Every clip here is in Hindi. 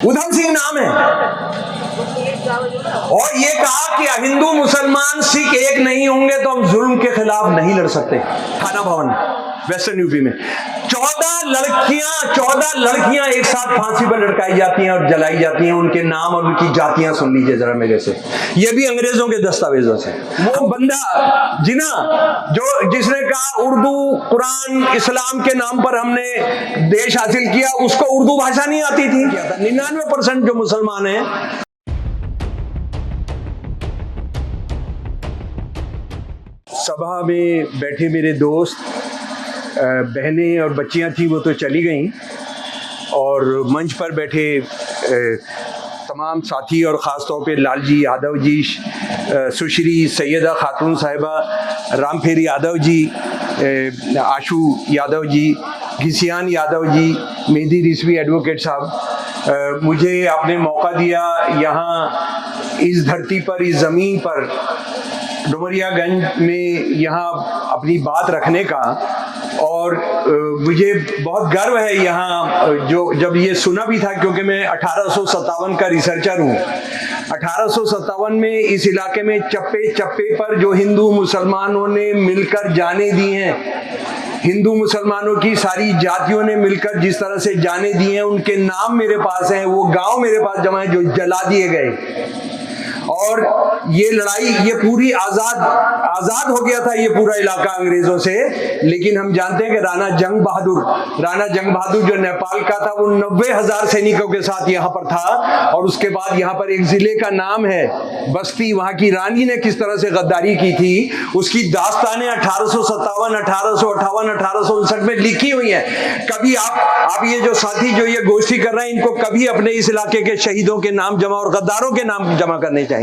उधम सिंह नाम है। और ये कहा कि हिंदू मुसलमान सिख एक नहीं होंगे तो हम जुल्म के खिलाफ नहीं लड़ सकते। थाना भवन वेस्टर्न यूपी में 14 लड़कियां एक साथ फांसी पर लटकाई जाती हैं और जलाई जाती हैं। उनके नाम और उनकी जातियां सुन लीजिए जरा मेरे से, ये भी अंग्रेजों के दस्तावेजों से। वो बंदा जिसने कहा उर्दू कुरान इस्लाम के नाम पर हमने देश हासिल किया, उसको उर्दू भाषा नहीं आती थी। 99% जो मुसलमान हैं सभा में बैठे मेरे दोस्त बहनें और बच्चियां थी, वो तो चली गईं, और मंच पर बैठे तमाम साथी और ख़ास तौर पे लालजी यादव जी, सुश्री सैयदा खातून साहिबा, रामफेरी यादव जी, आशू यादव जी, घिसियान यादव जी, मेहदी रिजवी एडवोकेट साहब, मुझे आपने मौका दिया यहाँ इस धरती पर, इस ज़मीन पर, डुमरियागंज में यहाँ अपनी बात रखने का। और मुझे बहुत गर्व है यहाँ जब ये सुना भी था, क्योंकि मैं 1857 का रिसर्चर हूँ। 1857 में इस इलाके में चप्पे चप्पे पर जो हिंदू मुसलमानों ने मिलकर जाने दी हैं, हिंदू मुसलमानों की सारी जातियों ने मिलकर जिस तरह से जाने दिए हैं, उनके नाम मेरे पास हैं। वो गांव मेरे पास जमा है जो जला दिए गए। और ये लड़ाई, ये पूरी आजाद हो गया था ये पूरा इलाका अंग्रेजों से। लेकिन हम जानते हैं कि राणा जंग बहादुर जो नेपाल का था, वो 90,000 सैनिकों के साथ यहाँ पर था। और उसके बाद यहाँ पर एक जिले का नाम है बस्ती, वहाँ की रानी ने किस तरह से गद्दारी की थी, उसकी दास्तानें 1857, 1858, 1859 में लिखी हुई हैं। कभी आप ये जो साथी जो ये गोष्ठी कर रहे हैं, इनको कभी अपने इस इलाके के शहीदों के नाम जमा और गद्दारों के नाम जमा करने चाहिए।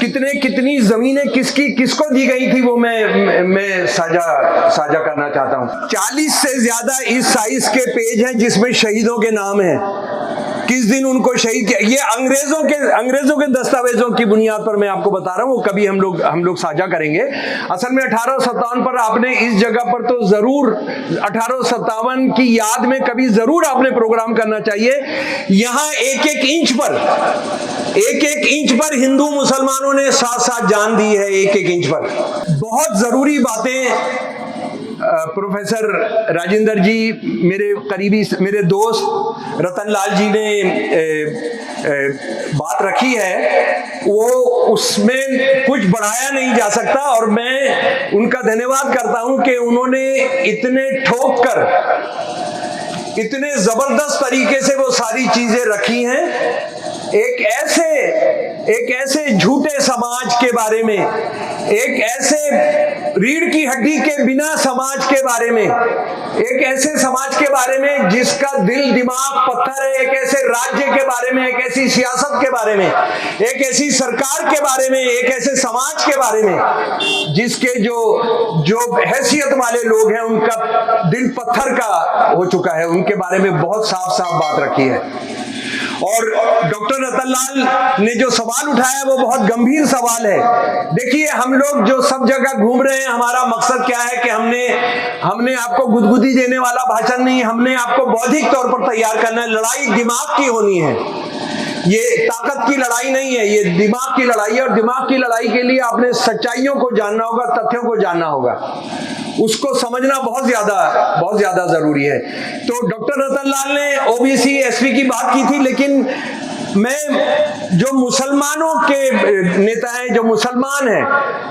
कितनी जमीनें किसको दी गई थी, वो मैं साझा करना चाहता हूँ। 40 से ज्यादा इस साइज के पेज हैं जिसमें शहीदों के नाम हैं, किस दिन उनको शहीद किया। ये अंग्रेजों के दस्तावेजों की बुनियाद पर मैं आपको बता रहा हूँ, वो कभी हम लोग साझा करेंगे। असल में 1857 पर आपने इस जगह पर तो जरूर 1857 की याद में कभी जरूर आपने प्रोग्राम करना चाहिए। यहाँ एक एक इंच पर हिंदू मुसलमानों ने साथ साथ जान दी है, एक इंच पर। बहुत जरूरी बातें प्रोफेसर राजेंद्र जी, मेरे दोस्त रतन लाल जी ने बात रखी है, वो उसमें कुछ बढ़ाया नहीं जा सकता। और मैं उनका धन्यवाद करता हूं कि उन्होंने इतने ठोक कर, इतने जबरदस्त तरीके से वो सारी चीजें रखी हैं। एक ऐसे झूठे समाज के बारे में, एक ऐसे रीढ़ की हड्डी के बिना समाज के बारे में, एक ऐसे समाज के बारे में जिसका दिल दिमाग पत्थर है, एक ऐसे राज्य के बारे में, एक ऐसी सियासत के बारे में, एक ऐसी सरकार के बारे में, एक ऐसे समाज के बारे में जिसके जो हैसियत वाले लोग हैं उनका दिल पत्थर का हो चुका है, उनके बारे में बहुत साफ बात रखी है। और डॉक्टर रतन लाल ने जो सवाल उठाया वो बहुत गंभीर सवाल है। देखिए, हम लोग जो सब जगह घूम रहे हैं, हमारा मकसद क्या है कि हमने आपको गुदगुदी देने वाला भाषण नहीं, हमने आपको बौद्धिक तौर पर तैयार करना है। लड़ाई दिमाग की होनी है, ये ताकत की लड़ाई नहीं है, ये दिमाग की लड़ाई है। और दिमाग की लड़ाई के लिए आपने सच्चाइयों को जानना होगा, तथ्यों को जानना होगा, उसको समझना बहुत ज्यादा जरूरी है। तो डॉक्टर रतन लाल ने ओबीसी एसपी की बात की थी, लेकिन मैं जो मुसलमानों के नेता हैं, जो मुसलमान हैं,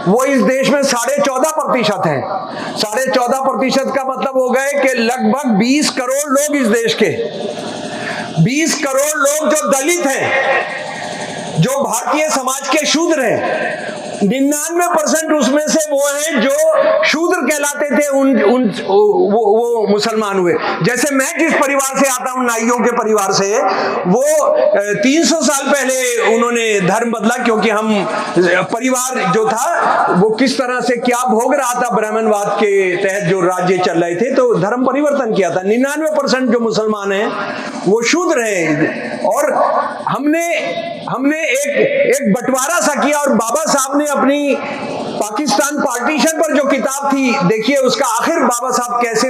वो इस देश में 14.5% हैं। 14.5% का मतलब हो गए कि लगभग 20 करोड़ लोग इस देश के, 20 करोड़ लोग जो दलित हैं, जो भारतीय समाज के शूद्र हैं। 99% उसमें से वो हैं जो शूद्र कहलाते थे, वो मुसलमान हुए। जैसे मैं जिस परिवार से आता हूं, नाइयों के परिवार से, वो 300 साल पहले उन्होंने धर्म बदला, क्योंकि हम परिवार जो था वो किस तरह से क्या भोग रहा था ब्राह्मणवाद के तहत जो राज्य चल रहे थे, तो धर्म परिवर्तन किया था। 99% जो मुसलमान हैं वो शूद्र हैं। और हमने एक बंटवारा सा किया, और बाबा साहब ने अपनी पाकिस्तान पार्टीशन पर जो किताब थी, देखिए उसका आखिर बाबा साहब कैसे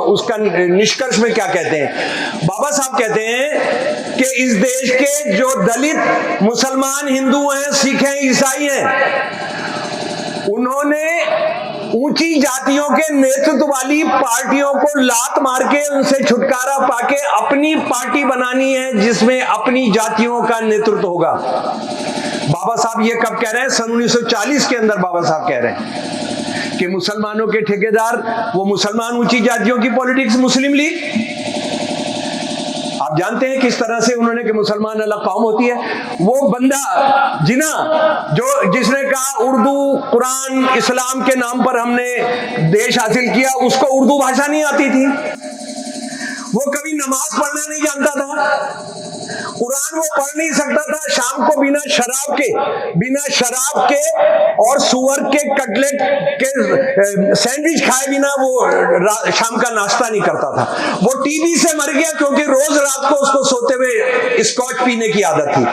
उसका निष्कर्ष में क्या कहते हैं। बाबा साहब कहते हैं कि इस देश के जो दलित मुसलमान, हिंदू हैं, सिख हैं, ईसाई हैं, उन्होंने ऊंची जातियों के नेतृत्व वाली पार्टियों को लात मार के उनसे छुटकारा पाके अपनी पार्टी बनानी है जिसमें अपनी जातियों का नेतृत्व होगा। बाबा साहब ये कब कह रहे हैं? सन 1940 के अंदर बाबा साहब कह रहे हैं कि मुसलमानों के ठेकेदार, वो मुसलमान ऊंची जातियों की पॉलिटिक्स, मुस्लिम लीग, आप जानते हैं किस तरह से उन्होंने कि मुसलमान अलग कौम होती है। वो बंदा जिसने कहा उर्दू, कुरान, इस्लाम के नाम पर हमने देश हासिल किया, उसको उर्दू भाषा नहीं आती थी, वो कभी नमाज पढ़ना नहीं जानता था, कुरान वो पढ़ नहीं सकता था, शाम को बिना शराब के और सुअर के कटलेट के सैंडविच खाए बिना वो शाम का नाश्ता नहीं करता था। वो टीबी से मर गया क्योंकि रोज रात को उसको सोते हुए स्कॉच पीने की आदत थी।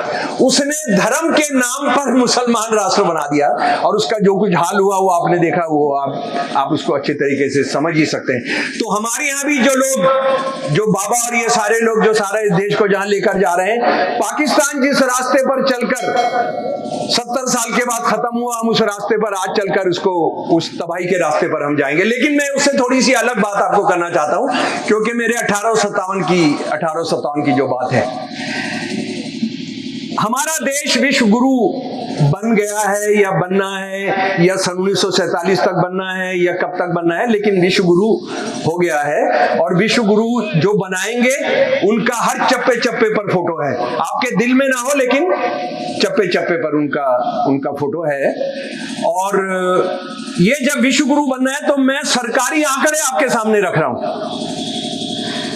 उसने धर्म के नाम पर मुसलमान राष्ट्र बना दिया, और उसका जो कुछ हाल हुआ वो आपने देखा, वो आप उसको अच्छे तरीके से समझ ही सकते हैं। तो हमारे यहाँ भी जो बाबा और ये सारे लोग जो सारा इस देश को जहां लेकर जा रहे हैं, पाकिस्तान जिस रास्ते पर चलकर 70 साल के बाद खत्म हुआ, हम उस रास्ते पर आज चलकर उस तबाही के रास्ते पर हम जाएंगे। लेकिन मैं उससे थोड़ी सी अलग बात आपको करना चाहता हूं, क्योंकि मेरे 1857 की जो बात है, हमारा देश विश्व गुरु बन गया है या बनना है, या सन 1947 तक बनना है, या कब तक बनना है, लेकिन विश्व गुरु हो गया है। और विश्व गुरु जो बनाएंगे उनका हर चप्पे चप्पे पर फोटो है, आपके दिल में ना हो लेकिन चप्पे चप्पे पर उनका फोटो है। और ये जब विश्व गुरु बनना है तो मैं सरकारी आंकड़े आपके सामने रख रहा हूं।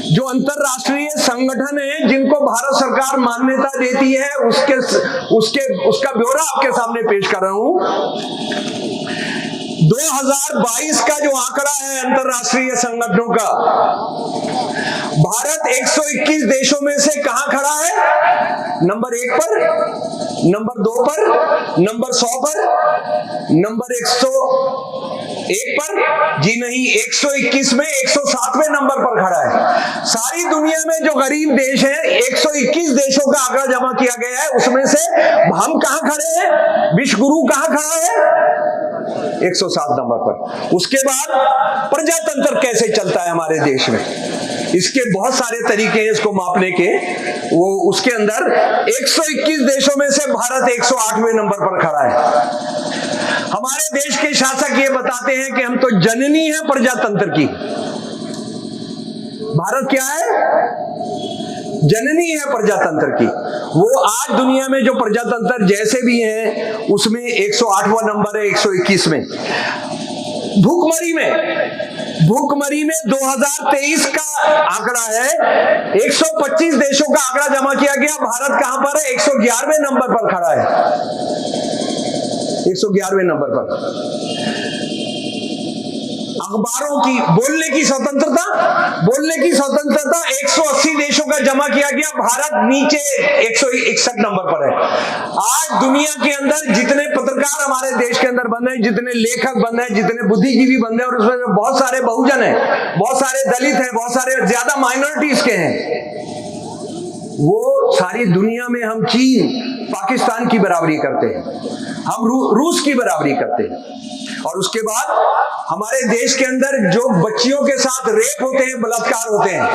जो अंतरराष्ट्रीय संगठन है जिनको भारत सरकार मान्यता देती है, उसका ब्यौरा आपके सामने पेश कर रहा हूं। 2022 का जो आंकड़ा है अंतरराष्ट्रीय संगठनों का, भारत 121 देशों में से कहां खड़ा है? नंबर 1 पर, नंबर 2 पर, नंबर 100 पर, नंबर 101 पर, जी नहीं, 121 में 107वें नंबर पर खड़ा है। सारी दुनिया में जो गरीब देश हैं, 121 देशों का आंकड़ा जमा किया गया है, उसमें से हम कहां खड़े हैं? विश्व गुरु कहां खड़ा है? 107 नंबर पर। उसके बाद प्रजातंत्र कैसे चलता है हमारे देश में, इसके बहुत सारे तरीके हैं इसको मापने के। वो उसके अंदर 121 देशों में से भारत 108वें नंबर पर खड़ा है। हमारे देश के शासक ये बताते हैं कि हम तो जननी है प्रजातंत्र की। भारत क्या है? जननी है प्रजातंत्र की। वो आज दुनिया में जो प्रजातंत्र जैसे भी हैं उसमें 108वां नंबर है 121 में। भूखमरी में 2023 का आंकड़ा है, 125 देशों का आंकड़ा जमा किया गया। भारत कहां पर है? 111वें नंबर पर खड़ा है, 111वें नंबर पर। अखबारों की बोलने की स्वतंत्रता 180 देशों का जमा किया गया, भारत नीचे 161 नंबर पर है। आज दुनिया के अंदर जितने पत्रकार हमारे देश के अंदर बन रहे हैं, जितने लेखक बन रहे हैं, जितने बुद्धिजीवी बन रहे हैं, और उसमें बहुत सारे बहुजन हैं, बहुत सारे दलित हैं, बहुत सारे ज्यादा माइनॉरिटीज के हैं, वो सारी दुनिया में हम चीन, पाकिस्तान की बराबरी करते हैं, हम रूस की बराबरी करते हैं। और उसके बाद हमारे देश के अंदर जो बच्चियों के साथ रेप होते हैं, बलात्कार होते हैं,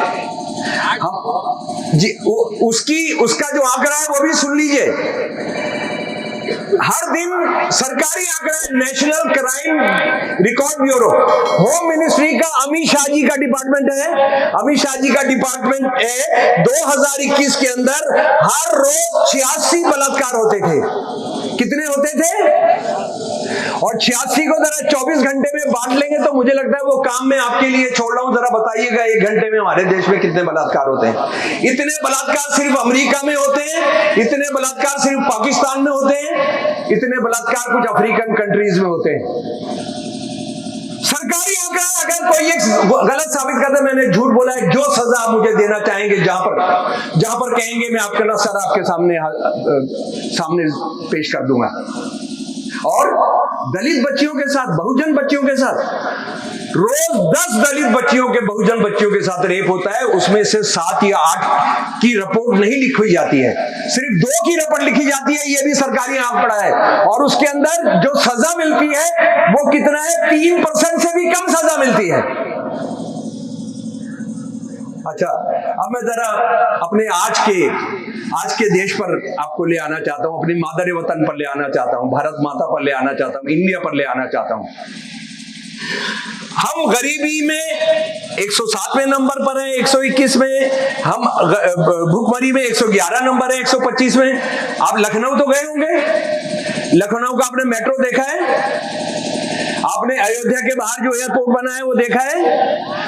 उसका जो आंकड़ा है वो भी सुन लीजिए। हर दिन सरकारी आंकड़ा, national crime record bureau, home ministry का अमित शाह जी का डिपार्टमेंट है, अमित शाह जी का डिपार्टमेंट है। 2021 के अंदर हर रोज 86 बलात्कार होते थे। कितने होते थे? और 86 को जरा 24 घंटे में बांट लेंगे तो मुझे लगता है वो काम मैं आपके लिए छोड़ रहा हूं। जरा बताइएगा 1 घंटे में हमारे देश में कितने बलात्कार होते हैं? इतने बलात्कार सिर्फ अमेरिका में होते हैं, इतने बलात्कार सिर्फ पाकिस्तान में होते हैं, इतने बलात्कार कुछ अफ्रीकन कंट्रीज में होते हैं। सरकारी आंकड़ा, अगर कोई एक गलत साबित करता है मैंने झूठ बोला है, जो सजा आप मुझे देना चाहेंगे, जहां पर कहेंगे मैं आपका ना सर आपके सामने पेश कर दूंगा। और दलित बच्चियों के साथ, बहुजन बच्चियों के साथ रोज 10 दलित बच्चियों के, बहुजन बच्चियों के साथ रेप होता है। उसमें से 7 या 8 की रिपोर्ट नहीं लिखी जाती है, सिर्फ 2 की रिपोर्ट लिखी जाती है। ये भी सरकारी आंकड़ा है। और उसके अंदर जो सजा मिलती है वो कितना है, 3% से भी कम सजा मिलती है। अच्छा, अब मैं जरा अपने आज के देश पर आपको ले आना चाहता हूं, अपनी मादर वतन पर ले आना चाहता हूं, भारत माता पर ले आना चाहता हूं, इंडिया पर ले आना चाहता हूं। हम गरीबी में 107वें नंबर पर हैं, 121 में, हम भूखमरी में 111 नंबर है, 125 में। आप लखनऊ तो गए होंगे, लखनऊ का आपने मेट्रो देखा है, आपने अयोध्या के बाहर जो एयरपोर्ट बना है वो देखा है,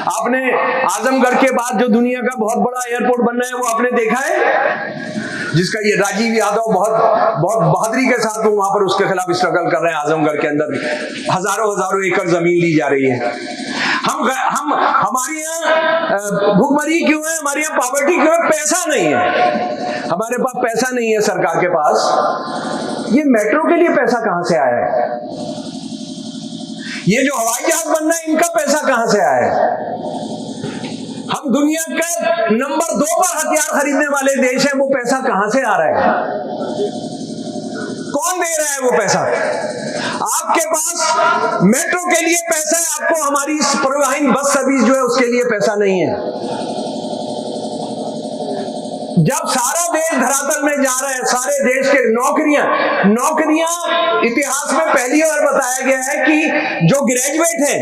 आपने आजमगढ़ के बाद जो दुनिया का बहुत बड़ा एयरपोर्ट बनना है वो आपने देखा है, जिसका ये राजीव यादव बहुत बहादुरी के साथ वहां पर उसके खिलाफ स्ट्रगल कर रहे हैं। आजमगढ़ के अंदर हजारों एकड़ जमीन ली जा रही है। हमारे यहाँ भूखमरी क्यों है, हमारे यहाँ पॉवर्टी क्यों है? पैसा नहीं है, हमारे पास पैसा नहीं है सरकार के पास। ये मेट्रो के लिए पैसा कहां से आया है? ये जो हवाई जहाज बन रहा है इनका पैसा कहां से आया है? हम दुनिया का नंबर 2 पर हथियार खरीदने वाले देश हैं, वो पैसा कहां से आ रहा है? कौन दे रहा है वो पैसा? आपके पास मेट्रो के लिए पैसा है, आपको हमारी परिवहन बस सर्विस जो है उसके लिए पैसा नहीं है। जब सारा देश धरातल में जा रहा है, सारे देश के नौकरियां इतिहास में पहली बार बताया गया है कि जो ग्रेजुएट हैं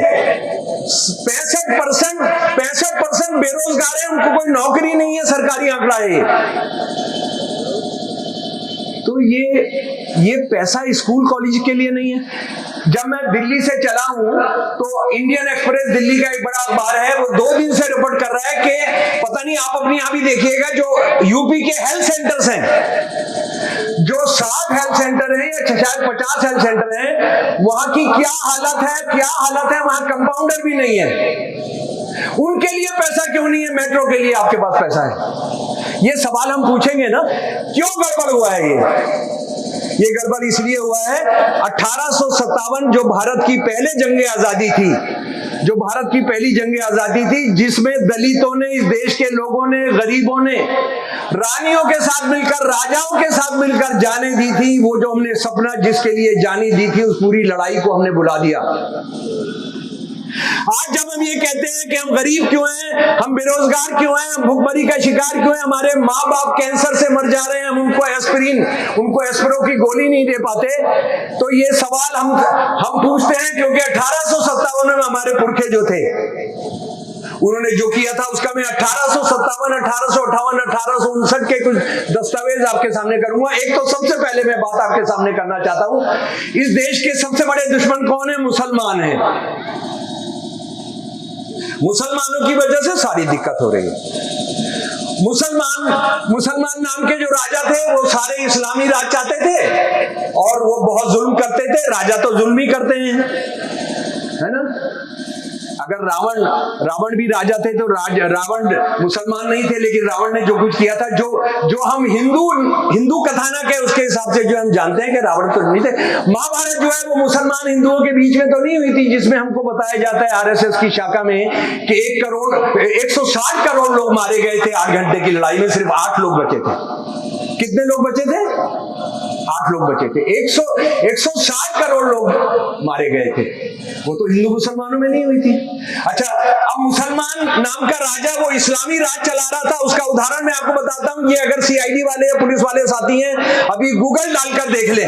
65% बेरोजगार है, उनको कोई नौकरी नहीं है, सरकारी आंकड़ा है। तो ये पैसा स्कूल कॉलेज के लिए नहीं है। जब मैं दिल्ली से चला हूं तो इंडियन एक्सप्रेस दिल्ली का एक बड़ा अखबार है, वो 2 दिन से रिपोर्ट कर रहा है कि पता नहीं, आप अपनी यहां भी देखिएगा, जो यूपी के हेल्थ सेंटर्स हैं, जो 60 हेल्थ सेंटर हैं या शायद 50 हेल्थ सेंटर हैं, वहां की क्या हालत है, वहां कंपाउंडर भी नहीं है। उनके लिए पैसा क्यों नहीं है? मेट्रो के लिए आपके पास पैसा है। ये सवाल हम पूछेंगे ना, क्यों गड़बड़ हुआ है? ये गड़बड़ इसलिए हुआ है 1857 जो भारत की पहले जंग आजादी थी, जो भारत की पहली जंग आजादी थी, जिसमें दलितों ने, इस देश के लोगों ने, गरीबों ने रानियों के साथ मिलकर, राजाओं के साथ मिलकर जाने दी थी। वो जो हमने सपना जिसके लिए जानी दी थी, उस पूरी लड़ाई को हमने बुला दिया। आज जब हम ये कहते हैं कि हम गरीब क्यों हैं, हम बेरोजगार क्यों हैं, हम भूखमरी का शिकार क्यों हैं, हमारे माँ बाप कैंसर से मर जा रहे हैं, हम उनको एस्पिरो की गोली नहीं दे पाते, तो ये सवाल हम पूछते हैं क्योंकि 1857 में हमारे पुरखे जो थे, उन्होंने जो किया था उसका मैं 1857, 1858, 1859 के कुछ दस्तावेज आपके सामने करूंगा। एक तो सबसे पहले मैं बात आपके सामने करना चाहता हूं, इस देश के सबसे बड़े दुश्मन कौन है? मुसलमान है। मुसलमानों की वजह से सारी दिक्कत हो रही है। मुसलमान नाम के जो राजा थे वो सारे इस्लामी राज चाहते थे और वो बहुत जुल्म करते थे। राजा तो जुल्म ही करते हैं, है ना? अगर रावण भी राजा थे तो रावण मुसलमान नहीं थे, लेकिन रावण ने जो कुछ किया था, जो हम हिंदू कथानक है उसके हिसाब से जो हम जानते हैं कि रावण तो नहीं थे। महाभारत जो है वो मुसलमान हिंदुओं के बीच में तो नहीं हुई थी, जिसमें हमको बताया जाता है आरएसएस की शाखा में कि 160 करोड़ लोग मारे गए थे 8 घंटे की लड़ाई में, सिर्फ 8 लोग बचे थे। कितने लोग बचे थे? 8 लोग बचे थे। 160 करोड़ लोग मारे गए थे। वो तो हिंदू मुसलमानों में नहीं हुई थी। अच्छा, अब मुसलमान नाम का राजा वो इस्लामी राज चला रहा था, उसका उदाहरण मैं आपको बताता हूं। ये अगर सीआईडी वाले या पुलिस वाले साथी हैं, अभी गूगल डालकर देख लें।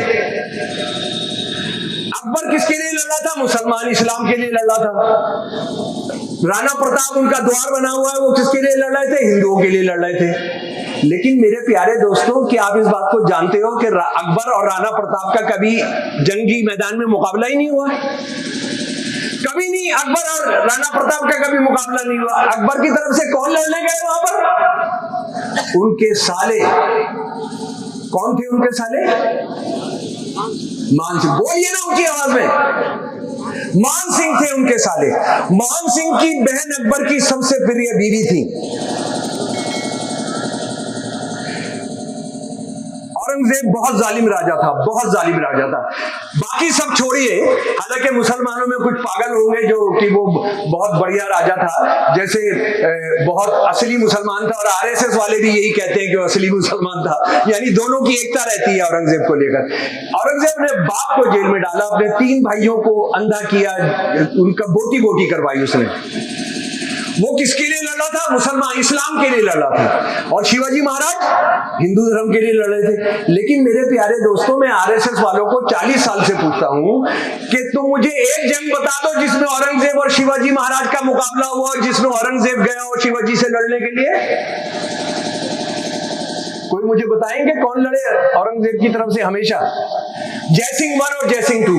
अकबर किसके लिए लड़ रहा था? मुसलमान इस्लाम के लिए लड़ रहा था। राणा प्रताप उनका द्वार बना हुआ है, वो किसके लिए लड़ रहे थे? हिंदुओं के लिए लड़ रहे थे। लेकिन मेरे प्यारे दोस्तों, क्या आप इस बात को जानते हो कि अकबर और राणा प्रताप का कभी जंगी मैदान में मुकाबला ही नहीं हुआ? कभी नहीं। अकबर और राणा प्रताप का कभी मुकाबला नहीं हुआ। अकबर की तरफ से कौन लड़ने गए वहां पर? उनके साले। कौन थे उनके साले? मानसिंह। बोलिए ना ऊंची आवाज में। मान सिंह थे उनके साले। मान सिंह की बहन अकबर की सबसे प्रिय बीवी थी। औरंगजेब बहुत जालिम राजा था, बहुत जालिम राजा था। बाकी सब छोड़िए, हालांकि मुसलमानों में कुछ पागल होंगे जो कि वो बहुत बढ़िया राजा था, जैसे बहुत असली मुसलमान था, और आरएसएस वाले भी यही कहते हैं कि वो असली मुसलमान था। यानी दोनों की एकता रहती है औरंगजेब को लेकर। औरंगजेब ने बाप को जेल में डाला, अपने 3 भाइयों को अंधा किया, उनका बोटी बोटी करवाई उसने। वो किसके लिए लड़ा था? मुसलमान, इस्लाम के लिए लड़ा था। और शिवाजी महाराज हिंदू धर्म के लिए लड़े थे। लेकिन मेरे प्यारे दोस्तों, मैं आरएसएस वालों को 40 साल से पूछता हूं कि तुम मुझे एक जंग बता दो जिसमें औरंगजेब और शिवाजी महाराज का मुकाबला हुआ, जिसमें औरंगजेब गया और शिवाजी से लड़ने के लिए। कोई मुझे बताएंगे कौन लड़े औरंगजेब की तरफ से हमेशा? जयसिंह 1 और जयसिंह 2।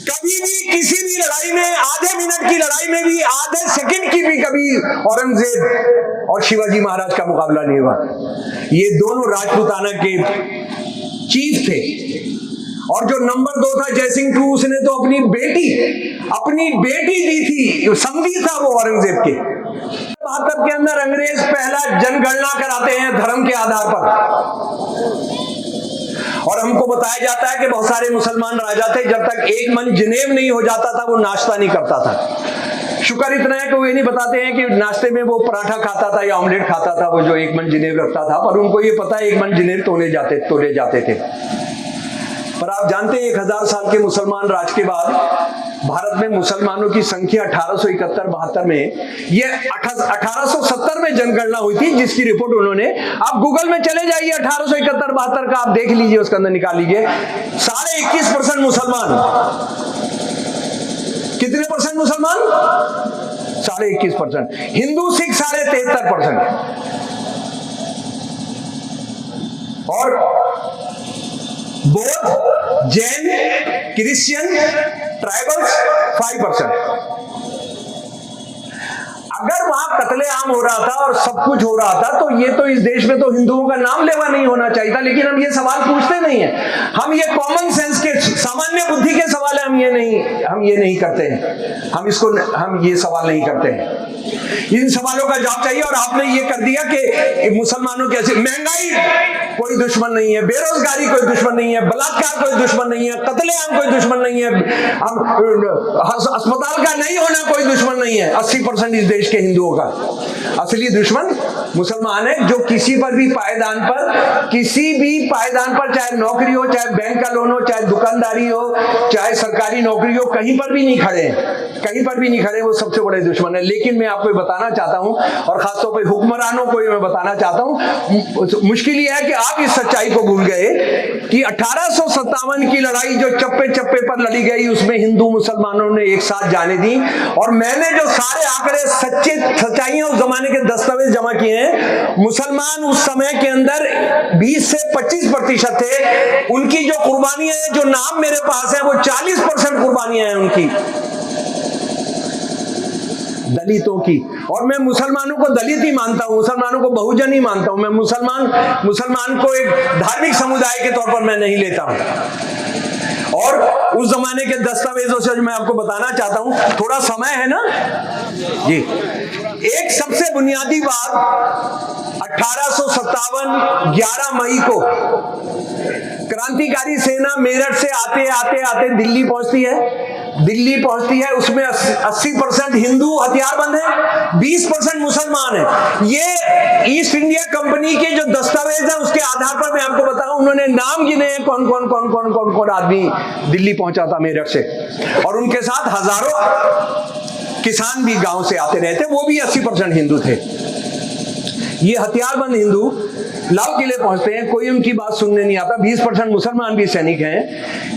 कभी भी किसी भी लड़ाई में, आधे मिनट की लड़ाई में भी, आधे सेकंड की भी कभी औरंगजेब और शिवाजी महाराज का मुकाबला नहीं हुआ। ये दोनों राजपूताना के चीफ थे। और जो नंबर 2 था जयसिंह 2, उसने तो अपनी बेटी दी थी, समधी था वो औरंगजेब के। 72 के अंदर अंग्रेज पहला जनगणना कराते हैं धर्म के आधार पर। और हमको बताया जाता है कि बहुत सारे मुसलमान राजा थे, जब तक 1 मन जनेब नहीं हो जाता था वो नाश्ता नहीं करता था। शुक्र इतना है कि वो ये नहीं बताते हैं कि नाश्ते में वो पराठा खाता था या ऑमलेट खाता था, वो जो 1 मन जनेब रखता था, पर उनको ये पता है 1 मन जनेब तोले जाते थे। पर आप जानते हैं 1000 साल के मुसलमान राज के बाद भारत में मुसलमानों की संख्या 1871-72 में, ये 1870 में जनगणना हुई थी, जिसकी रिपोर्ट उन्होंने, आप गूगल में चले जाइए 1871-72 का, आप देख लीजिए, उसके अंदर निकाल लीजिए। 21.5% मुसलमान। कितने परसेंट मुसलमान? 21.5%। हिंदू सिख 73.5%। और बौद्ध, जैन, क्रिश्चियन, ट्राइबल्स 5%। अगर वहां कत्लेआम हो रहा था और सब कुछ हो रहा था, तो ये तो इस देश में तो हिंदुओं का नाम लेवा नहीं होना चाहिए था। लेकिन हम ये सवाल पूछते नहीं है। हम ये कॉमन सेंस के, सामान्य बुद्धि के सवाल है, हम ये नहीं करते हैं। हम ये सवाल नहीं करते हैं। इन सवालों का जवाब चाहिए। और आपने ये कर दिया कि मुसलमानों की ऐसी महंगाई कोई दुश्मन नहीं है, बेरोजगारी कोई दुश्मन नहीं है, बलात्कार कोई दुश्मन नहीं है, कत्लेआम कोई दुश्मन नहीं है, अस्पताल का नहीं होना कोई दुश्मन नहीं है। 80% इस देश के हिंदुओं का असली दुश्मन मुसलमान है, जो किसी भी पायदान पर, चाहे नौकरी हो, चाहे बैंक का लोन हो, चाहे दुकानदारी हो, चाहे सरकारी नौकरी हो, कहीं पर भी नहीं खड़े, वो सबसे बड़े दुश्मन है। लेकिन मैं आपको बताना चाहता हूं, और खासतौर पर हुक्मरानों को मैं बताना चाहता हूं, मुश्किल यह है कि आप इस सच्चाई को भूल गए कि 1857 की लड़ाई जो चप्पे चप्पे पर लड़ी गई, उसमें हिंदू मुसलमानों ने एक साथ जाने दी। और मैंने जो सारे आंकड़े, सच्चाइयां उस जमाने के दस्तावेज जमा किए हैं, मुसलमान उस समय के अंदर 20 से 25% थे। उनकी जो कुर्बानियां हैं, जो नाम मेरे पास है, वो 40% कुर्बानियां हैं उनकी, दलितों की। और मैं मुसलमानों को दलित ही मानता हूं, मुसलमानों को बहुजन ही मानता हूं। मैं मुसलमान को एक धार्मिक समुदाय के तौर पर मैं नहीं लेता हूं। और उस जमाने के दस्तावेजों से मैं आपको बताना चाहता हूं, थोड़ा समय है ना जी। एक सबसे बुनियादी बात, 1857 11 मई को क्रांतिकारी सेना मेरठ से आते दिल्ली पहुंचती है। उसमें 80% हिंदू हथियारबंद है, 20% मुसलमान है। ये ईस्ट इंडिया कंपनी के जो दस्तावेज है, उसके आधार पर मैं आपको बताऊं, उन्होंने नाम गिने हैं कौन आदमी दिल्ली पहुंचा था मेरठ से। और उनके साथ हजारों किसान भी गांव से आते रहते, वो भी 80% हिंदू थे। ये हथियारबंद हिंदू लाल किले पहुंचते हैं, कोई उनकी बात सुनने नहीं आता। 20% मुसलमान भी सैनिक हैं,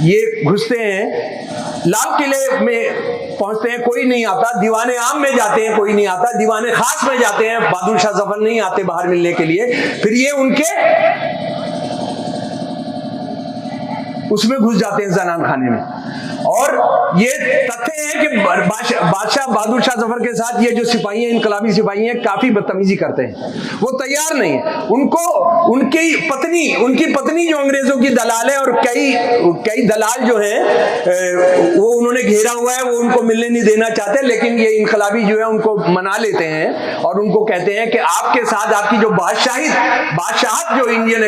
ये घुसते हैं लाल किले में, पहुंचते हैं, कोई नहीं आता। दीवाने आम में जाते हैं, कोई नहीं आता। दीवाने खास में जाते हैं, बहादुर शाह जफर नहीं आते बाहर मिलने के लिए। फिर ये उनके उसमें घुस जाते हैं जनान खाने में। और ये तथ्य है कि बादशाह बहादुर शाह जफर के साथ ये जो सिपाही हैं, इनकलाबी सिपाही हैं, काफी बदतमीजी करते हैं। वो तैयार नहीं है। उनको उनकी पत्नी जो अंग्रेजों की दलाल है, और कई दलाल जो हैं वो उन्होंने घेरा हुआ है, वो उनको मिलने नहीं देना चाहते, लेकिन ये इनकलाबी जो है उनको मना लेते हैं और उनको कहते हैं कि आपके साथ आपकी जो बादशाहत जो इंडियन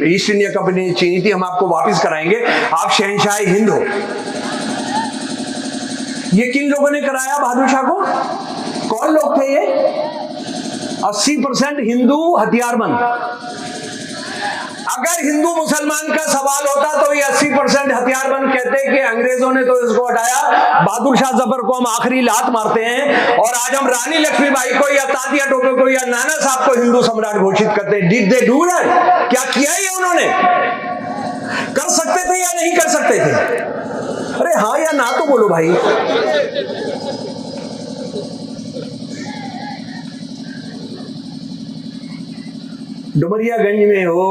ईस्ट इंडिया कंपनी ने छीनी थी, हम आपको वापस कराएंगे, आप शहंशाह हिंद हो। ये किन लोगों ने कराया बहादुर शाह को? कौन लोग थे ये? 80% हिंदू हथियारबंद। अगर हिंदू मुसलमान का सवाल होता तो ये 80% हथियारबंद कहते कि अंग्रेजों ने तो इसको हटाया, बहादुर शाह जफर को हम आखिरी लात मारते हैं और आज हम रानी लक्ष्मीबाई को या तात्या टोपे को या नाना साहब को हिंदू सम्राट घोषित करते हैं। Did they do that? क्या किया ये उन्होंने? कर सकते थे या नहीं कर सकते थे? अरे हाँ या ना तो बोलो भाई। डुमरियागंज में हो,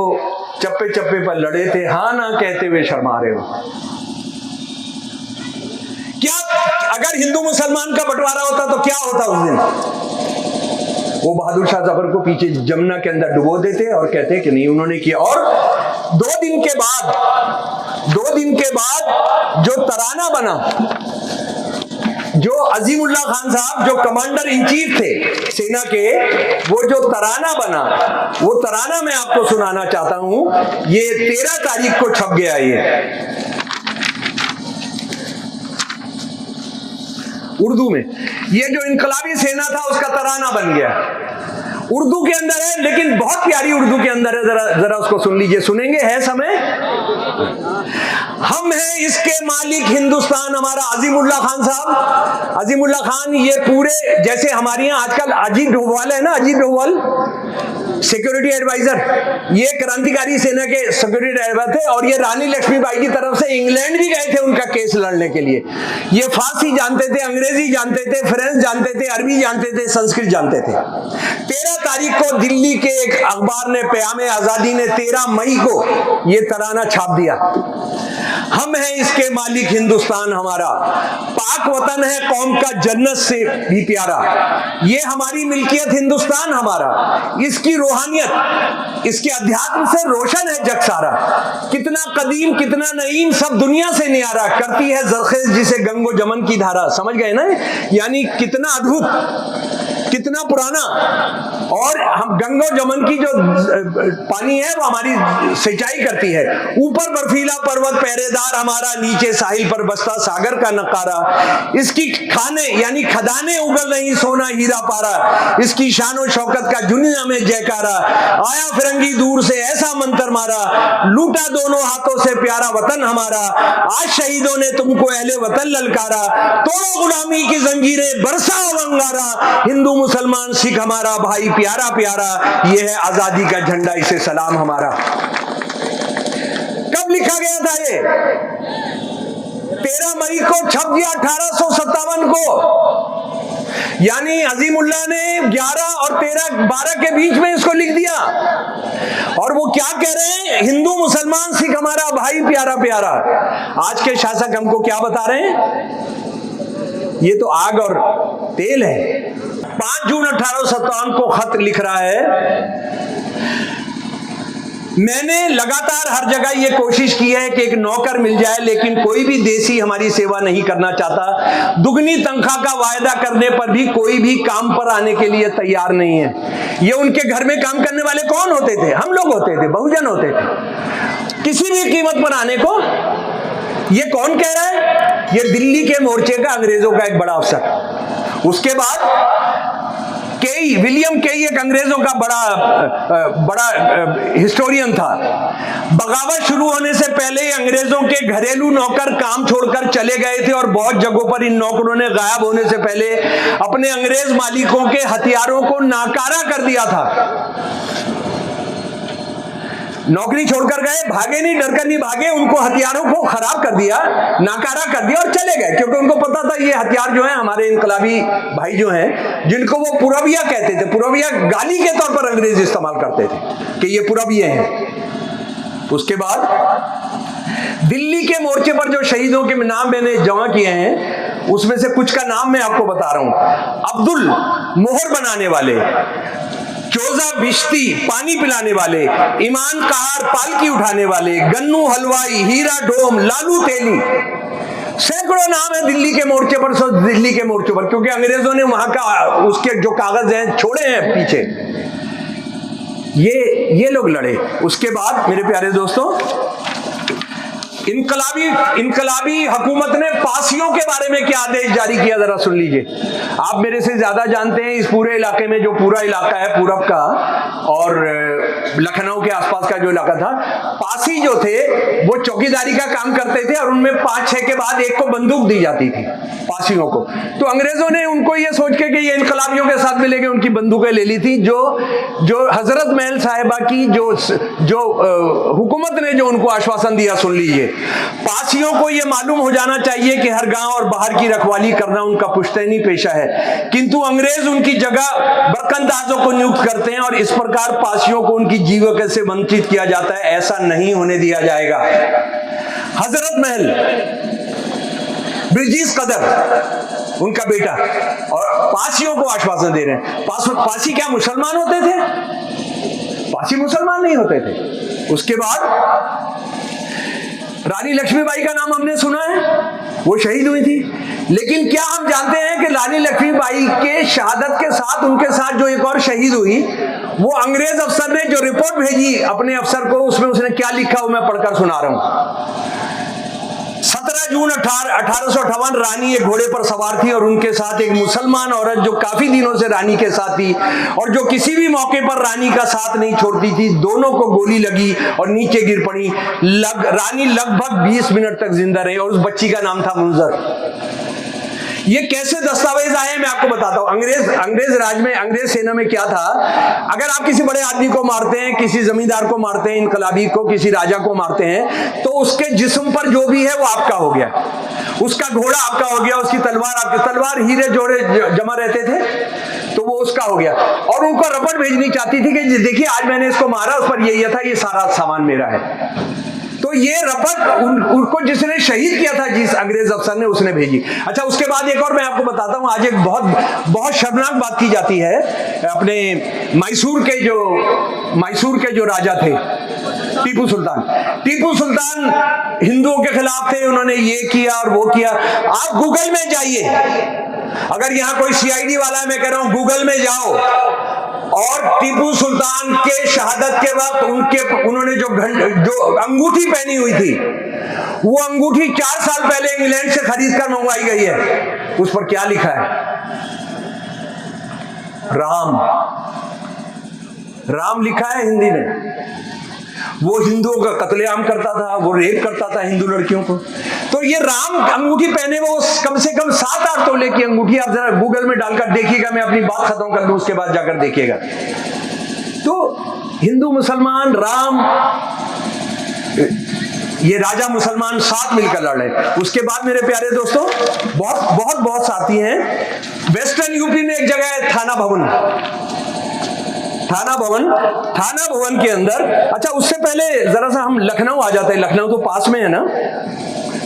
चप्पे चप्पे पर लड़े थे, हाँ ना कहते हुए शर्मा रहे हो। क्या अगर हिंदू मुसलमान का बंटवारा होता तो क्या होता उस दिन? वो बहादुर शाह जफर को पीछे जमुना के अंदर डुबो देते और कहते कि नहीं उन्होंने किया। और 2 दिन के बाद जो तराना बना, जो अजीमुल्लाह खान साहब जो कमांडर इन चीफ थे सेना के, वो जो तराना बना, वो तराना मैं आपको सुनाना चाहता हूं। ये 13 तारीख को छप गया। ये उर्दू में, ये जो इनकलाबी सेना था उसका तराना बन गया। उर्दू के अंदर है, लेकिन बहुत प्यारी उर्दू के अंदर है। जरा उसको सुन लीजिए। सुनेंगे? है समय? हम हैं इसके मालिक हिंदुस्तान हमारा। अजीमुल्लाह खान साहब, अजीमुल्लाह खान, ये पूरे जैसे हमारे यहाँ आजकल अजीत डोभाल है ना, अजीत डोभाल सिक्योरिटी एडवाइजर, ये क्रांतिकारी सेना के सिक्योरिटी एडवाइजर थे और ये रानी लक्ष्मीबाई की तरफ से इंग्लैंड भी गए थे उनका केस लड़ने के लिए। ये फारसी जानते थे, अंग्रेजी जानते थे, फ्रेंच जानते थे, अरबी जानते थे, संस्कृत जानते थे। 13 तारीख को दिल्ली के एक अखबार ने, प्यामे आजादी ने 13 मई को ये तराना छाप दिया। हम हैं इसके मालिक हिंदुस्तान हमारा, पाक वतन है कौम का जन्नत से भी प्यारा। ये हमारी मिल्कियत हिंदुस्तान हमारा, इसकी रूहानियत, इसके अध्यात्म से रोशन है जग सारा। कितना कदीम कितना नईम, सब दुनिया से न्यारा, करती है जरखेज जिसे गंगो जमन की धारा। समझ गए ना? यानी कितना अद्भुत, कितना पुराना। और हम गंगो जमन की जो पानी है वो हमारी सिंचाई करती है। ऊपर बर्फीला पर्वत पहरेदार हमारा, नीचे साहिल पर बसता सागर का नकारा। इसकी खाने यानी खदाने उगल नहीं, सोना हीरा पारा। इसकी शानो शौकत का दुनिया में जयकारा। आया फिरंगी दूर से ऐसा मंत्र मारा, लूटा दोनों हाथों से प्यारा वतन हमारा। आज शहीदों ने तुमको अहले वतन ललकारा, तोड़ो गुलामी की जंजीरें, बरसा अंगारा। हिंदू मुसलमान सिख हमारा भाई प्यारा प्यारा, ये है आजादी का झंडा, इसे सलाम हमारा। कब लिखा गया था ये? 13 मई को छप गया 1857 को। यानी अजीमुल्लाह ने 11 और 12 के बीच में इसको लिख दिया। और वो क्या कह रहे हैं? हिंदू मुसलमान सिख हमारा भाई प्यारा प्यारा। आज के शासक हमको क्या बता रहे हैं? ये तो आग और तेल है। 5 जून 1857 को खत लिख रहा है, मैंने लगातार हर जगह ये कोशिश की है कि एक नौकर मिल जाए, लेकिन कोई भी देसी हमारी सेवा नहीं करना चाहता। दुगनी तनख्वाह का वायदा करने पर भी कोई भी काम पर आने के लिए तैयार नहीं है। ये उनके घर में काम करने वाले कौन होते थे? हम लोग होते थे, बहुजन होते थे। किसी भी कीमत पर आने को ये कौन कह रहा है? ये दिल्ली के मोर्चे का, अंग्रेजों का एक बड़ा अफसर। उसके बाद विलियम केई एक अंग्रेजों का बड़ा हिस्टोरियन था। बगावत शुरू होने से पहले अंग्रेजों के घरेलू नौकर काम छोड़कर चले गए थे और बहुत जगहों पर इन नौकरों ने गायब होने से पहले अपने अंग्रेज मालिकों के हथियारों को नाकारा कर दिया था। नौकरी छोड़कर गए, भागे नहीं, डरकर नहीं भागे, उनको हथियारों को खराब कर दिया, नाकारा कर दिया और चले गए, क्योंकि उनको पता था ये हथियार जो है हमारे इनकलाबी भाई जो हैं, जिनको वो पुरबिया कहते थे, पुरबिया गाली के तौर पर अंग्रेज इस्तेमाल करते थे कि ये पुरबिये हैं। उसके बाद दिल्ली के मोर्चे पर जो शहीदों के नाम मैंने जमा किए हैं उसमें से कुछ का नाम मैं आपको बता रहा हूं। अब्दुल मोहर बनाने वाले, चोजा बिश्ती पानी पिलाने वाले, ईमान कहार पालकी उठाने वाले, गन्नू हलवाई, हीरा डोम, लालू तेली, सैकड़ों नाम है दिल्ली के मोर्चे पर। दिल्ली के मोर्चे पर क्योंकि अंग्रेजों ने वहां का उसके जो कागज हैं छोड़े हैं पीछे, ये लोग लड़े। उसके बाद मेरे प्यारे दोस्तों, इनकलाबी हुकूमत ने पासियों के बारे में क्या आदेश जारी किया, जरा सुन लीजिए। आप मेरे से ज्यादा जानते हैं इस पूरे इलाके में, जो पूरा इलाका है पूरब का और लखनऊ के आसपास का जो इलाका था, पासी जो थे वो चौकीदारी का काम करते थे और उनमें 5-6 के बाद एक को बंदूक दी जाती थी पासियों को। तो अंग्रेजों ने उनको ये सोच के कि ये इनकलाबियों के साथ मिलेंगे, उनकी बंदूकें ले ली थी। जो हजरत महल साहिबा की जो हुकूमत ने जो उनको आश्वासन दिया, सुन लीजिए। पासियों को यह मालूम हो जाना चाहिए कि हर गांव और बाहर की रखवाली करना उनका पुश्तैनी पेशा है, किंतु अंग्रेज उनकी जगह बरकंदाजों को नियुक्त करते हैं और इस प्रकार पासियों को उनकी जीविका से वंचित किया जाता है। ऐसा नहीं होने दिया जाएगा। हजरत महल, ब्रिजेश कदर उनका बेटा, और पासियों को आश्वासन दे रहे हैं। पासी क्या मुसलमान होते थे? पासी मुसलमान नहीं होते थे। उसके बाद रानी लक्ष्मीबाई का नाम हमने सुना है, वो शहीद हुई थी। लेकिन क्या हम जानते हैं कि रानी लक्ष्मीबाई के शहादत के साथ उनके साथ जो एक और शहीद हुई, वो अंग्रेज अफसर ने जो रिपोर्ट भेजी अपने अफसर को, उसमें उसने क्या लिखा वो मैं पढ़कर सुना रहा हूं। 17 जून 1858 रानी एक घोड़े पर सवार थी और उनके साथ एक मुसलमान औरत जो काफी दिनों से रानी के साथ थी और जो किसी भी मौके पर रानी का साथ नहीं छोड़ती थी। दोनों को गोली लगी और नीचे गिर पड़ी। रानी लगभग 20 मिनट तक जिंदा रही और उस बच्ची का नाम था मुंजर। ये कैसे दस्तावेज आए मैं आपको बताता हूं। अंग्रेज राज में, अंग्रेज सेना में क्या था, अगर आप किसी बड़े आदमी को मारते हैं, किसी जमींदार को मारते हैं, इनकलाबी को, किसी राजा को मारते हैं, तो उसके जिस्म पर जो भी है वो आपका हो गया। उसका घोड़ा आपका हो गया, उसकी तलवार आपकी, तलवार हीरे जोड़े जमा रहते थे तो वो उसका हो गया। और उनको रपट भेजनी चाहती थी कि देखिए आज मैंने इसको मारा, उस पर ये था, ये सारा सामान मेरा है। तो ये रपट उनको जिसने शहीद किया था, जिस अंग्रेज अफसर ने, उसने भेजी। अच्छा, उसके बाद एक और मैं आपको बताता हूं। आज एक बहुत शर्मनाक बात की जाती है। अपने मैसूर के जो राजा थे, टीपू सुल्तान हिंदुओं के खिलाफ थे। उन्होंने ये किया और वो किया। आप गूगल में जाइए, अगर यहां कोई सीआईडी वाला है, मैं कह रहा हूं गूगल में जाओ और टीपू सुल्तान के शहादत के वक्त उन्होंने जो अंगूठी पहनी हुई थी, वो अंगूठी 4 साल पहले इंग्लैंड से खरीद कर मंगवाई गई है। उस पर क्या लिखा है? राम लिखा है हिंदी में। वो हिंदुओं का कत्लेआम करता था, वो रेप करता था हिंदू लड़कियों को। तो ये राम अंगूठी पहने वो कम से कम 7-8 तोले की अंगूठी, आप जरा गूगल में डालकर देखिएगा, मैं अपनी बात खत्म कर दूं उसके बाद जाकर देखिएगा। तो हिंदू मुसलमान राम, ये राजा मुसलमान साथ मिलकर लड़ रहे। उसके बाद मेरे प्यारे दोस्तों, बहुत साथी हैं। वेस्टर्न यूपी में एक जगह है थाना भवन के अंदर। अच्छा, उससे पहले जरा सा हम लखनऊ आ जाते हैं। लखनऊ तो पास में है ना।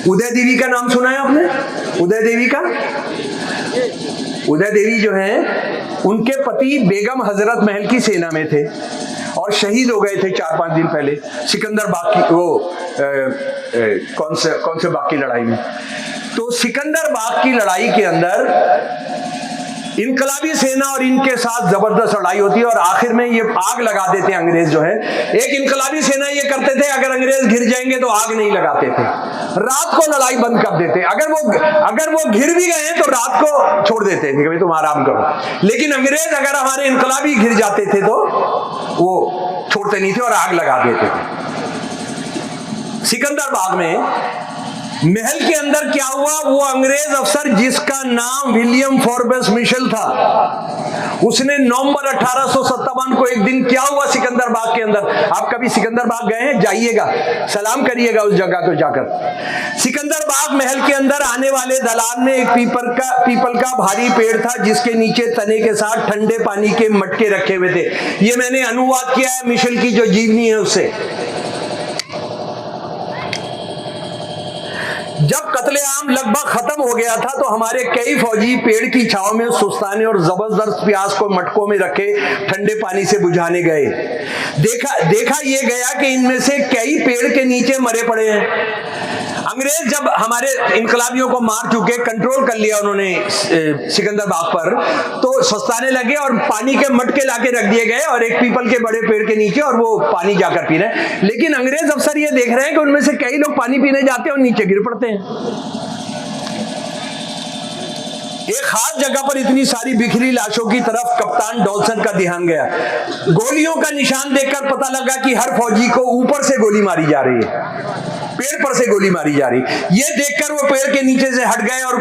उदय देवी का नाम सुना है आपने? उदय देवी जो हैं, उनके पति बेगम हजरत महल की सेना में थे और शहीद हो गए थे 4-5 दिन पहले सिकंदर बाग की, वो कौन से बाग की लड़ाई में। तो सिकंदर बाग की लड़ाई के अंदर इनकलाबी सेना और इनके साथ जबरदस्त लड़ाई होती है और आखिर में ये आग लगा देते हैं अंग्रेज जो है। एक इनकलाबी सेना ये करते थे, अगर अंग्रेज घिर जाएंगे तो आग नहीं लगाते थे, रात को लड़ाई बंद कर देते। अगर वो घिर भी गए तो रात को छोड़ देते थे कि भाई तुम आराम करो। लेकिन अंग्रेज अगर हमारे इनकलाबी घिर जाते थे तो वो छोड़ते नहीं थे और आग लगा देते थे। सिकंदर बाग में महल के अंदर क्या हुआ, वो अंग्रेज अफसर जिसका नाम विलियम फोर्बस मिशेल था, उसने नवंबर 1857 को एक दिन क्या हुआ सिकंदर बाग के अंदर। आप कभी सिकंदर बाग गए हैं? जाइएगा, सलाम करिएगा उस जगह को जाकर। सिकंदर बाग महल के अंदर आने वाले दलाल ने एक पीपल का भारी पेड़ था जिसके नीचे तने के साथ ठंडे पानी के मटके रखे हुए थे। ये मैंने अनुवाद किया है मिशेल की जो जीवनी है उससे। जब कत्लेआम लगभग खत्म हो गया था तो हमारे कई फौजी पेड़ की छांव में सुस्ताने और जबरदस्त प्यास को मटकों में रखे ठंडे पानी से बुझाने गए। देखा ये गया कि इनमें से कई पेड़ के नीचे मरे पड़े हैं। अंग्रेज जब हमारे इनकलाबियों को मार चुके, कंट्रोल कर लिया उन्होंने सिकंदर बाग पर, तो सस्ताने लगे और पानी के मटके लाके रख दिए गए और एक पीपल के बड़े पेड़ के नीचे, और वो पानी जाकर पी रहे हैं। लेकिन अंग्रेज अफसर ये देख रहे हैं कि उनमें से कई लोग पानी पीने जाते हैं और नीचे गिर पड़ते हैं। एक खास जगह पर इतनी सारी बिखरी लाशों की तरफ कप्तान डॉल्सन का ध्यान गया। गोलियों का निशान देखकर पता लगा कि हर फौजी को ऊपर से गोली मारी जा रही है, पेड़ पर से गोली मारी जा रही। ये देखकर वो पेड़ के नीचे से हट गए और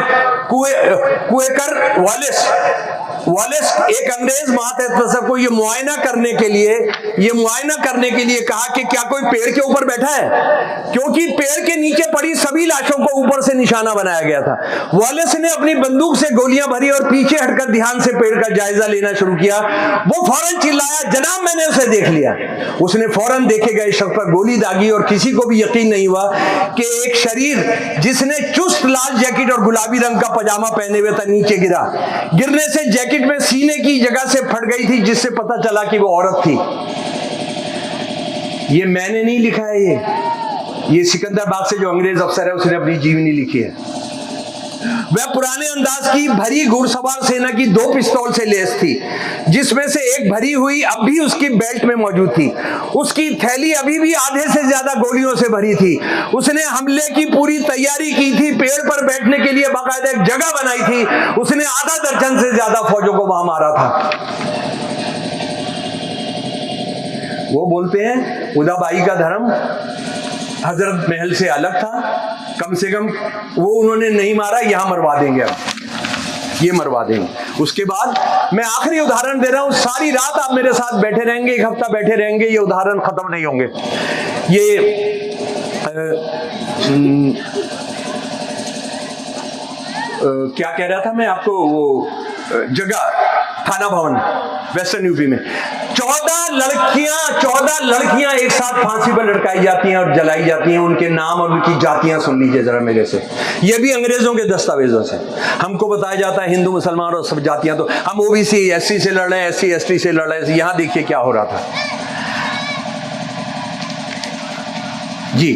कुएकर वॉलेस एक अंग्रेज महातहत को ये मुआयना करने के लिए कहा कि क्या कोई पेड़ के ऊपर बैठा है, क्योंकि पेड़ के नीचे पड़ी सभी लाशों को ऊपर से निशाना बनाया गया था। वॉलेस ने अपनी बंदूक से गोलियां भरी और पीछे हटकर ध्यान से पेड़ का जायजा लेना शुरू किया। वो फौरन चिल्लाया, जनाब मैंने उसे देख लिया। उसने फौरन देखे गए शख्स पर गोली दागी और किसी को भी यकीन नहीं हुआ कि एक शरीर जिसने चुस्त लाल जैकेट और गुलाबी रंग का पजामा पहने हुए था नीचे गिरा। गिरने से जैकेट में सीने की जगह से फट गई थी, जिससे पता चला कि वो औरत थी। ये मैंने नहीं लिखा है, ये सिकंदर बाग से जो अंग्रेज अफसर है उसने अपनी जीवनी लिखी है। वह पुराने अंदाज की भरी घुड़सवार सेना की 2 पिस्तौल से लैस थी, जिसमें से एक भरी हुई अब भी उसकी बेल्ट में मौजूद थी। उसकी थैली अभी भी आधे से ज्यादा गोलियों से भरी थी। उसने हमले की पूरी तैयारी की थी, पेड़ पर बैठने के लिए बाकायदा एक जगह बनाई थी। उसने आधा दर्जन से ज्यादा फौजों को वहां मारा था। वो बोलते हैं उदाबाई का धर्म हजरत महल से अलग था, कम से कम वो उन्होंने नहीं मारा, यहां मरवा देंगे, अब ये मरवा देंगे। उसके बाद मैं आखिरी उदाहरण दे रहा हूं, सारी रात आप मेरे साथ बैठे रहेंगे, 1 हफ्ता बैठे रहेंगे, ये उदाहरण खत्म नहीं होंगे। ये क्या कह रहा था मैं आपको, वो जगह थाना भवन वेस्टर्न यूपी में 14 लड़कियां एक साथ फांसी पर लटकाई जाती हैं और जलाई जाती हैं। उनके नाम और उनकी जातियां सुन लीजिए जरा मेरे से। ये भी अंग्रेजों के दस्तावेजों से हमको बताया जाता है, हिंदू मुसलमान और सब जातियां, तो हम ओबीसी एससी से लड़ रहे हैं, एससी एसटी से लड़ रहे हैं। यहां देखिए क्या हो रहा था जी।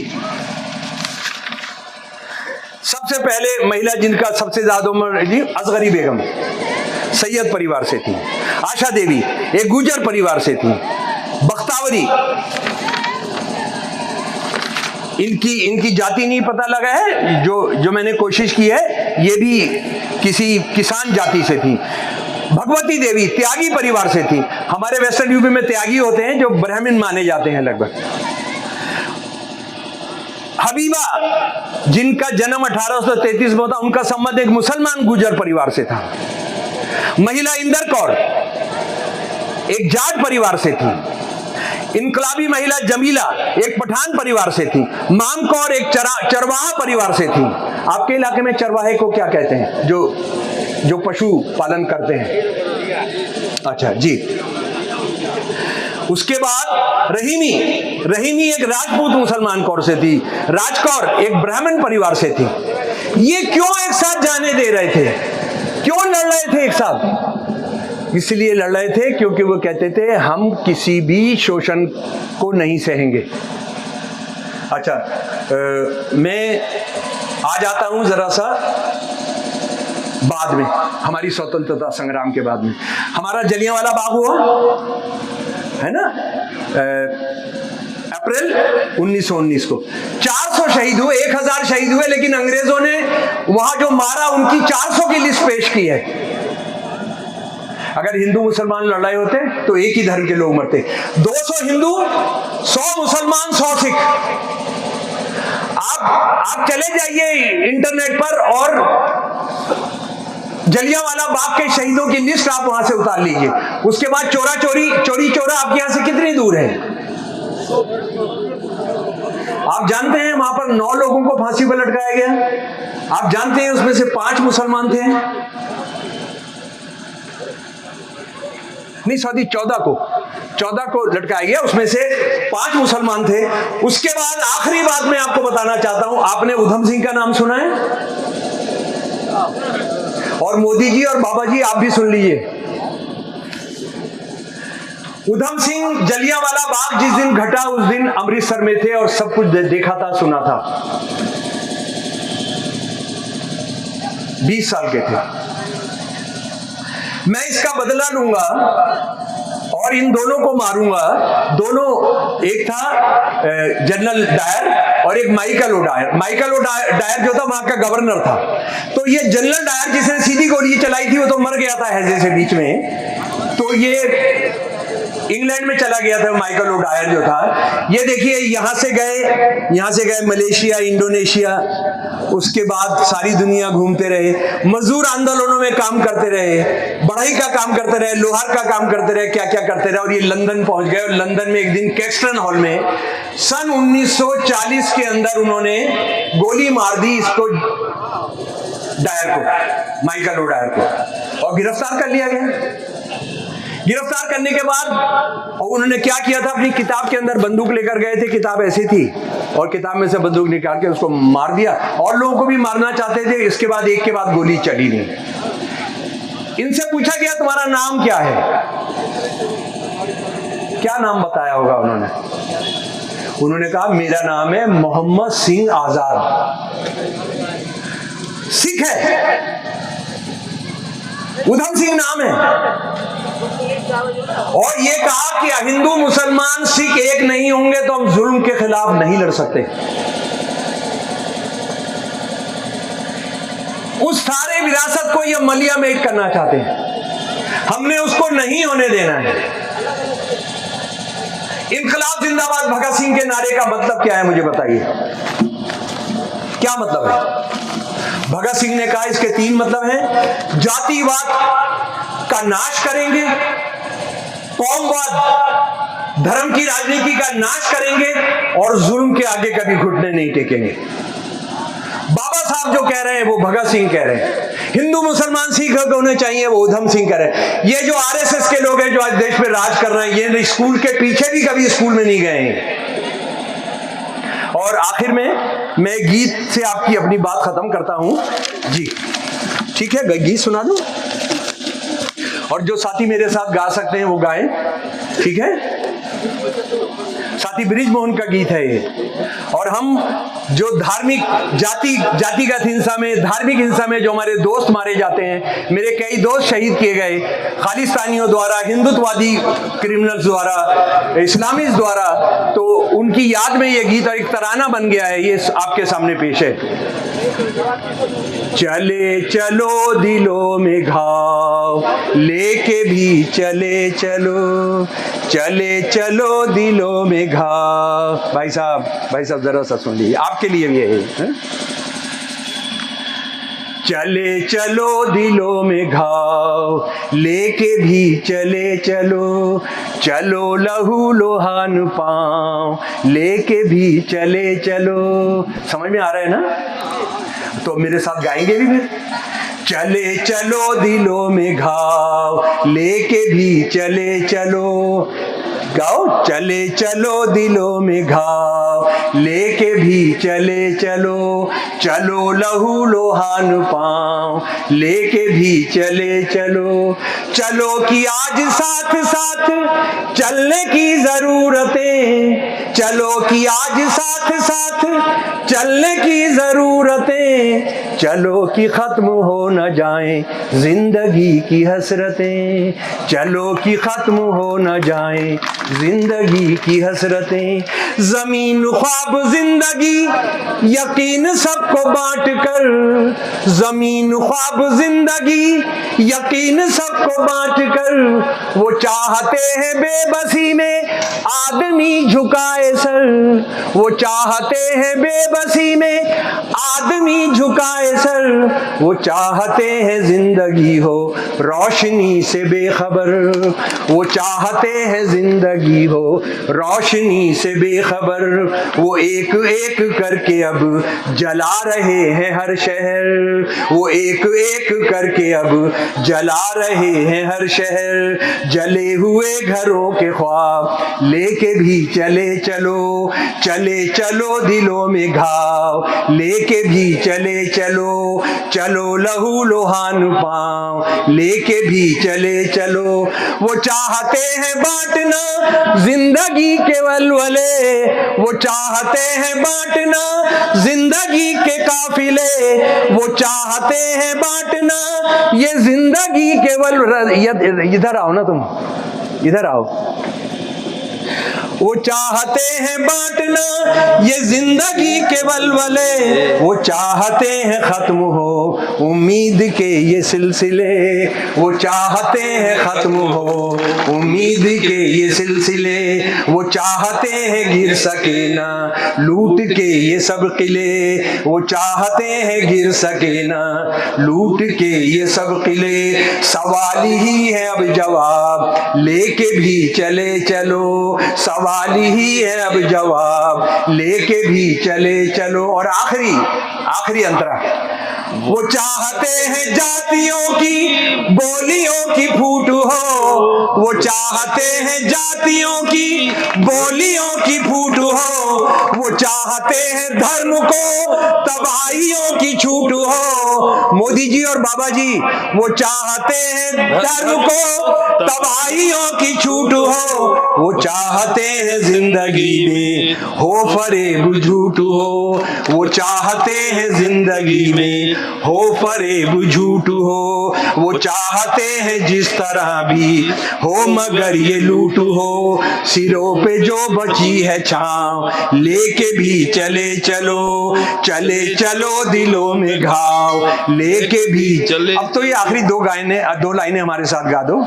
सबसे पहले महिला जिनका सबसे ज्यादा उम्र जी, असगरी बेगम सैयद परिवार से थी। आशा देवी एक गुजर परिवार से थी। बख्तावरी, इनकी जाति नहीं पता लगा है, जो मैंने कोशिश की है, ये भी किसी किसान जाति से थी। भगवती देवी त्यागी परिवार से थी। हमारे वेस्टर्न यूपी में त्यागी होते हैं जो ब्राह्मण माने जाते हैं लगभग। हबीबा जिनका जन्म 1833 में था, उनका संबंध एक मुसलमान गुजर परिवार से था। महिला इंदर कौर एक जाट परिवार से थी। इनकलाबी महिला जमीला एक पठान परिवार से थी। माम कौर एक चरवाहा परिवार से थी। आपके इलाके में चरवाहे को क्या कहते हैं, जो पशु पालन करते हैं? अच्छा जी। उसके बाद रहीमी एक राजपूत मुसलमान कौर से थी। राजकौर एक ब्राह्मण परिवार से थी। ये क्यों एक साथ जाने दे रहे थे, क्यों लड़ रहे थे एक साथ? इसलिए लड़ रहे थे क्योंकि वो कहते थे हम किसी भी शोषण को नहीं सहेंगे। अच्छा, मैं आ जाता हूं जरा सा बाद में, हमारी स्वतंत्रता संग्राम के बाद में। हमारा जलियांवाला बाग हुआ है ना, अप्रैल 1919 को 400 शहीद हुए, 1000 शहीद हुए, लेकिन अंग्रेजों ने वहां जो मारा उनकी 400 की लिस्ट पेश की है। अगर हिंदू मुसलमान लड़ रहे होते तो एक ही धर्म के लोग मरते। 200 हिंदू, 100 मुसलमान, 100 सिख। आप चले जाइए इंटरनेट पर और जलियांवाला बाग के शहीदों की लिस्ट आप वहां से उतार लीजिए। उसके बाद चोरी चोरा आपके यहां से कितनी दूर है? आप जानते हैं वहां पर 9 लोगों को फांसी पर लटकाया गया। आप जानते हैं उसमें से 5 मुसलमान थे, नहीं सॉरी 14 को। 14 को लटकाया गया, उसमें से 5 मुसलमान थे। उसके बाद आखिरी बात मैं आपको बताना चाहता हूं, आपने उधम सिंह का नाम सुना है? और मोदी जी और बाबा जी आप भी सुन लीजिए। उधम सिंह जलियांवाला बाग जिस दिन घटा उस दिन अमृतसर में थे और सब कुछ देखा था, सुना था। 20 साल के थे। मैं इसका बदला लूंगा और इन दोनों को मारूंगा। दोनों, एक था जनरल डायर और एक माइकल ओडायर। माइकल ओडायर जो था वहां का गवर्नर था। तो ये जनरल डायर जिसने सीधी गोली चलाई थी वो तो मर गया था हैजे से बीच में। तो ये इंग्लैंड में चला गया था माइकल ओडायर जो था। ये देखिए यहां से गए मलेशिया, इंडोनेशिया, उसके बाद सारी दुनिया घूमते रहे, मजदूर आंदोलनों में काम करते रहे, बढ़ई का काम करते रहे, लोहार का काम करते रहे, क्या क्या करते रहे, और ये लंदन पहुंच गए। और लंदन में एक दिन कैक्सटन हॉल में सन 1940 के अंदर उन्होंने गोली मार दी इसको, डायर को, माइकल ओडायर को, और गिरफ्तार कर लिया गया। गिरफ्तार करने के बाद उन्होंने क्या किया था, अपनी किताब के अंदर बंदूक लेकर गए थे, किताब ऐसी थी, और किताब में से बंदूक निकाल के उसको मार दिया। और लोगों को भी मारना चाहते थे। इसके बाद एक के बाद गोली चली नहीं। इनसे पूछा गया तुम्हारा नाम क्या है? क्या नाम बताया होगा उन्होंने? उन्होंने कहा मेरा नाम है मोहम्मद सिंह आजाद। सिख है, उधम सिंह नाम है। और ये कहा कि हिंदू मुसलमान सिख एक नहीं होंगे तो हम जुल्म के खिलाफ नहीं लड़ सकते। उस सारे विरासत को ये मलियामेट करना चाहते हैं। हमने उसको नहीं होने देना है। इनकलाब जिंदाबाद भगत सिंह के नारे का मतलब क्या है, मुझे बताइए, क्या मतलब है? भगत सिंह ने कहा इसके 3 मतलब हैं। जातिवाद का नाश करेंगे, कौमवाद, धर्म की राजनीति का नाश करेंगे, और जुल्म के आगे कभी घुटने नहीं टेकेंगे। बाबा साहब जो कह रहे हैं वो भगत सिंह कह रहे हैं। हिंदू मुसलमान सिख होने चाहिए वो उधम सिंह कह रहे हैं। ये जो आरएसएस के लोग हैं जो आज देश में राज कर रहे हैं, ये स्कूल के पीछे भी कभी स्कूल में नहीं गए हैं। और आखिर में मैं गीत से आपकी अपनी बात खत्म करता हूं जी। ठीक है, गीत सुना दूं, और जो साथी मेरे साथ गा सकते हैं वो गाएं। ठीक है, साथी बृजमोहन का गीत है ये। और हम जो धार्मिक जातिगत हिंसा में, धार्मिक हिंसा में जो हमारे दोस्त मारे जाते हैं, मेरे कई दोस्त शहीद किए गए खालिस्तानियों द्वारा, हिंदुत्ववादी क्रिमिनल्स द्वारा, इस्लामिस्ट द्वारा, तो उनकी याद में ये गीत एक तराना बन गया है, ये आपके सामने पेश है। चले चलो दिलों में घाव लेके भी चले चलो, चले चलो दिलों में घाव। भाई साहब जरा सा सुन लीजिए, आपके लिए भी है। चले चलो दिलों में घाव लेके भी चले चलो, चलो लहू लोहान पाँव लेके भी चले चलो। समझ में आ रहा है ना? तो मेरे साथ गाएंगे भी फिर। चले चलो दिलों में घाव लेके भी चले चलो, गाओ। चले चलो दिलों में घाव लेके भी चले चलो, चलो लहू लोहान पाँव लेके भी चले चलो। चलो कि आज साथ साथ चलने की जरूरतें, चलो कि आज साथ साथ चलने की जरूरतें, चलो कि खत्म हो न जाएं जिंदगी की हसरतें, चलो कि खत्म हो न जाएं जिंदगी की हसरतें। जमीन ख्वाब जिंदगी यकीन सबको बांट कर, जमीन ख्वाब जिंदगी यकीन सबको बांट कर, वो चाहते हैं बेबसी में आदमी झुकाए सर, वो चाहते हैं बेबसी में आदमी झुकाए सर, वो चाहते हैं जिंदगी हो रोशनी से बेखबर, वो चाहते हैं जिंदगी हो रोशनी से बेखबर। वो एक एक करके अब जला रहे हैं हर शहर, वो एक एक करके अब जला रहे हैं हर शहर। जले हुए घरों के ख्वाब लेके भी चले चलो, चले चलो दिलों में घाव लेके भी चले चलो, चलो लहू लोहान पाँव लेके भी चले चलो। वो चाहते हैं बांटना जिंदगी के वलवले, वो चाहते हैं बांटना जिंदगी के काफिले, वो चाहते हैं बांटना ये जिंदगी के वलवले। इधर आओ ना तुम, इधर आओ। वो चाहते हैं बांटना ये जिंदगी के वलवले, वो चाहते हैं खत्म हो उम्मीद के ये सिलसिले, वो चाहते हैं खत्म हो उम्मीद के ये सिलसिले। वो चाहते हैं गिर सके ना लूट के ये सब किले, वो चाहते हैं गिर सके ना लूट के ये सब किले। सवाल ही है अब जवाब लेके भी चले चलो, सवाल ही है अब जवाब लेके भी चले चलो। और आखिरी अंतरा, वो चाहते हैं जातियों की बोलियों की फूट हो, वो चाहते हैं जातियों की बोलियों की फूट हो, वो चाहते हैं धर्म को तबाहियों की छूट हो। मोदी जी और बाबा जी वो चाहते हैं धर्म को तबाहियों की छूट हो, वो चाहते हैं जिंदगी में हो फरेब झूठ हो, वो चाहते हैं जिंदगी में हो फरेब झूठ हो। वो चाहते हैं जिस तरह भी हो मगर ये लूट हो, सिरों पे जो बची है छांव लेके भी चले चलो, चले चलो दिलों में घाव लेके भी चले। अब तो ये आखिरी दो लाइनें हमारे साथ गा दो।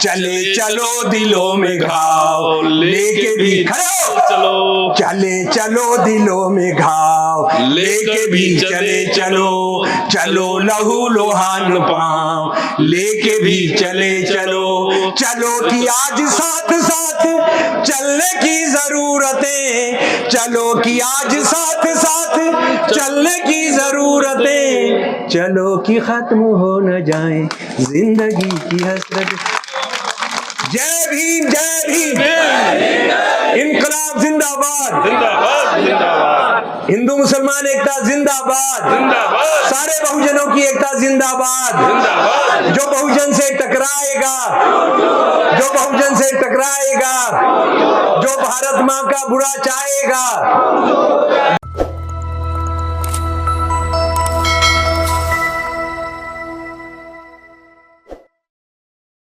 चले चलो दिलों में घाव लेके भी चलो, चले चलो दिलों में घाव लेके भी चले चलो, चलो लहू लोहान पाँव लेके भी चले चलो। चलो कि आज साथ साथ चलने की जरूरतें, चलो कि आज साथ साथ चलने की जरूरतें, चलो कि खत्म हो न जाए जिंदगी की हसरत। जय भीम, जय भीम, इनकलाब जिंदाबाद, जिंदाबाद जिंदाबाद, हिंदू मुसलमान एकता जिंदाबाद, जिंदाबाद, सारे बहुजनों की एकता जिंदाबाद, जिंदाबाद। जो बहुजन से टकराएगा, जो बहुजन से टकराएगा, जो भारत माँ का बुरा चाहेगा,